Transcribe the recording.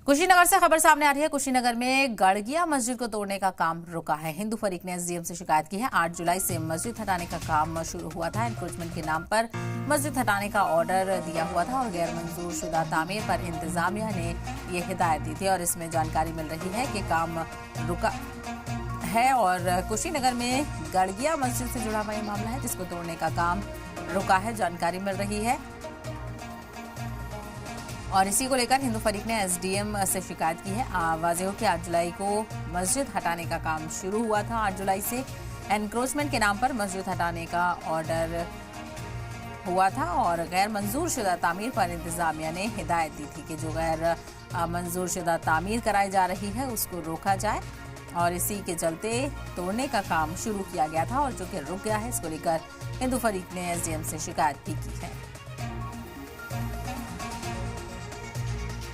कुशीनगर से खबर सामने आ रही है। कुशीनगर में गड़गिया मस्जिद को तोड़ने का काम रुका है। हिंदू फरीक ने एसडीएम से शिकायत की है। 8 जुलाई से मस्जिद हटाने का काम शुरू हुआ था। एनक्रोचमेंट के नाम पर मस्जिद हटाने का ऑर्डर दिया हुआ था और गैर मंजूर शुदा तामीर पर इंतजामिया ने ये हिदायत दी थी और इसमें जानकारी मिल रही है कि काम रुका है और कुशीनगर में गड़गिया मस्जिद से जुड़ा हुआ ये मामला है जिसको तोड़ने का काम रुका है, जानकारी मिल रही है। और इसी को लेकर हिंदू फरीक ने एसडीएम से शिकायत की है। वाज़ेह हो कि 8 जुलाई को मस्जिद हटाने का काम शुरू हुआ था। 8 जुलाई से एनक्रोचमेंट के नाम पर मस्जिद हटाने का ऑर्डर हुआ था और गैर मंजूर शुदा तामीर पर इंतजामिया ने हिदायत दी थी कि जो गैर मंजूर शुदा तामीर कराई जा रही है उसको रोका जाए और इसी के चलते तोड़ने का काम शुरू किया गया था और जो कि रुक गया है। इसको लेकर हिंदू फरीक ने एसडीएम से शिकायत भी की है।